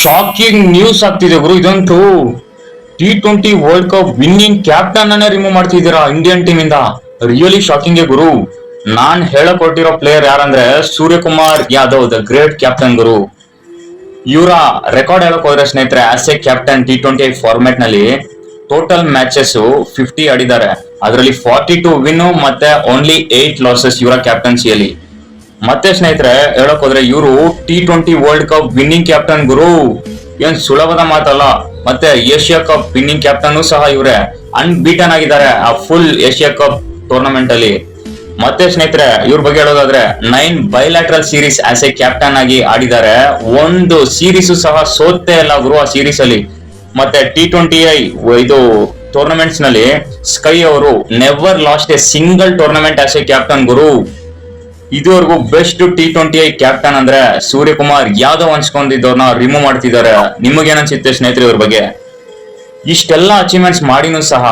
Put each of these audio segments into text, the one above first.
Shocking news ಆಗ್ತಿದೆ ಗುರು. ಇದಂತೂ T20 world cup winning captain ಅನ್ನೇ ರಿಮೂವ್ ಮಾಡ್ತಿದ್ದೀರಾ ಇಂಡಿಯನ್ ಟೀಮ್ ಇಂದ. ರಿಯಲಿ ಶಾಕಿಂಗ್ ಗುರು. ನಾನ್ ಹೇಳಕ್ ಹೊರಟಿರೋ ಪ್ಲೇಯರ್ ಯಾರಂದ್ರೆ Suryakumar Yadav, the great captain ಗುರು. ಇವರ ರೆಕಾರ್ಡ್ ಹೇಳಕ್ ಹೋದ್ರೆ ಸ್ನೇಹಿತರೆ, as a captain T20 format ನಲ್ಲಿ ಟೋಟಲ್ ಮ್ಯಾಚಸ್ 50 ಆಡಿದ್ದಾರೆ. ಅದರಲ್ಲಿ 42 ವಿನ್ ಮತ್ತೆ ಓನ್ಲಿ 8 ಲಾಸಸ್ ಇವರ ಕ್ಯಾಪ್ಟನ್ಸಿಯಲ್ಲಿ. ಮತ್ತೆ ಸ್ನೇಹಿತರೆ ಹೇಳಕ್ ಹೋದ್ರೆ ಇವರು T20 world cup winning captain ಗುರು. ಏನ್ ಸುಲಭದ ಮಾತಲ್ಲ. ಮತ್ತೆ ಏಷ್ಯಾ ಕಪ್ ವಿನ್ನಿಂಗ್ ಕ್ಯಾಪ್ಟನ್ ಸಹ ಇವರೇ. ಅನ್ಬೀಟನ್ ಆಗಿದ್ದಾರೆ ಆ ಫುಲ್ ಏಷ್ಯಾ ಕಪ್ ಟೂರ್ನಮೆಂಟ್ ಅಲ್ಲಿ. ಮತ್ತೆ ಸ್ನೇಹಿತರೆ ಇವ್ರ ಬಗ್ಗೆ ಹೇಳೋದಾದ್ರೆ 9 bilateral series as a captain ಆಗಿ ಆಡಿದ್ದಾರೆ. ಒಂದು ಸೀರೀಸ್ ಸಹ ಸೋತೆ ಇಲ್ಲ ಗುರು ಆ ಸೀರೀಸ್ ಅಲ್ಲಿ. ಮತ್ತೆ T20 ಇದು ಟೂರ್ನಮೆಂಟ್ಸ್ ನಲ್ಲಿ ಸ್ಕೈ ಅವರು never lost a single tournament as a captain ಗುರು. ಇದುವರೆಗೂ ಬೆಸ್ಟ್ T20 ಕ್ಯಾಪ್ಟನ್ ಅಂದ್ರೆ ಸೂರ್ಯಕುಮಾರ್ ಯಾದವ್ ಅನ್ಸ್ಕೊಂಡಿದ್ದವ್ರನ್ನ ರಿಮೂವ್ ಮಾಡ್ತಿದ್ದಾರೆ. ನಿಮಗೇನ್ ಅನ್ಸುತ್ತೆ ಸ್ನೇಹಿತರೆ ಇವ್ರ ಬಗ್ಗೆ? ಇಷ್ಟೆಲ್ಲ ಅಚೀವ್ಮೆಂಟ್ಸ್ ಮಾಡಿನೂ ಸಹ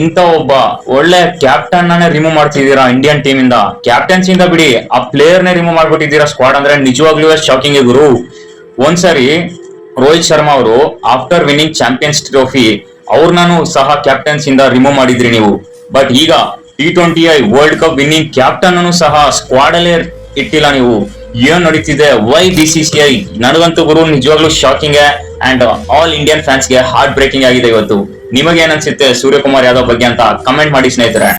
ಇಂತ ಒಬ್ಬ ಒಳ್ಳೆ ಕ್ಯಾಪ್ಟನ್ ನೇ ರಿಮೂವ್ ಮಾಡ್ತಿದ್ದೀರಾ ಇಂಡಿಯನ್ ಟೀಮ್ ಇಂದ. ಕ್ಯಾಪ್ಟನ್ಸಿ ಇಂದ ಬಿಡಿ, ಆ ಪ್ಲೇಯರ್ ನೇ ರಿಮೂವ್ ಮಾಡ್ಬಿಟ್ಟಿದ್ದೀರಾ ಸ್ಕ್ವಾಡ್ ಅಂದ್ರೆ ನಿಜವಾಗ್ಲೂ ಶಾಕಿಂಗ್ ಗುರು. ಒಂದ್ಸರಿ ರೋಹಿತ್ ಶರ್ಮಾ ಅವರು ಆಫ್ಟರ್ ವಿನ್ನಿಂಗ್ ಚಾಂಪಿಯನ್ಸ್ ಟ್ರೋಫಿ ಅವ್ರನ್ನೂ ಸಹ ಕ್ಯಾಪ್ಟನ್ಸ್ ಇಂದ ರಿಮೂವ್ ಮಾಡಿದ್ರಿ ನೀವು. ಬಟ್ ಈಗ T20 world cup winning captain ಅನ್ನು ಸಹ ಸ್ಕ್ವಾಡ್ ಅಲ್ಲೇ ಇಟ್ಟಿಲ್ಲ ನೀವು. ಏನ್ ನಡೀತಿದೆ? Why BCCI? ನನಗಂತೂ ಗುರು ನಿಜವಾಗ್ಲೂ shocking and all Indian fans ಗೆ ಹಾರ್ಟ್ ಬ್ರೇಕಿಂಗ್ ಆಗಿದೆ ಇವತ್ತು. ನಿಮಗೆ ಏನ್ ಅನ್ಸುತ್ತೆ ಸೂರ್ಯಕುಮಾರ್ ಯಾದವ್ ಬಗ್ಗೆ ಅಂತ ಕಮೆಂಟ್ ಮಾಡಿ ಸ್ನೇಹಿತರೆ.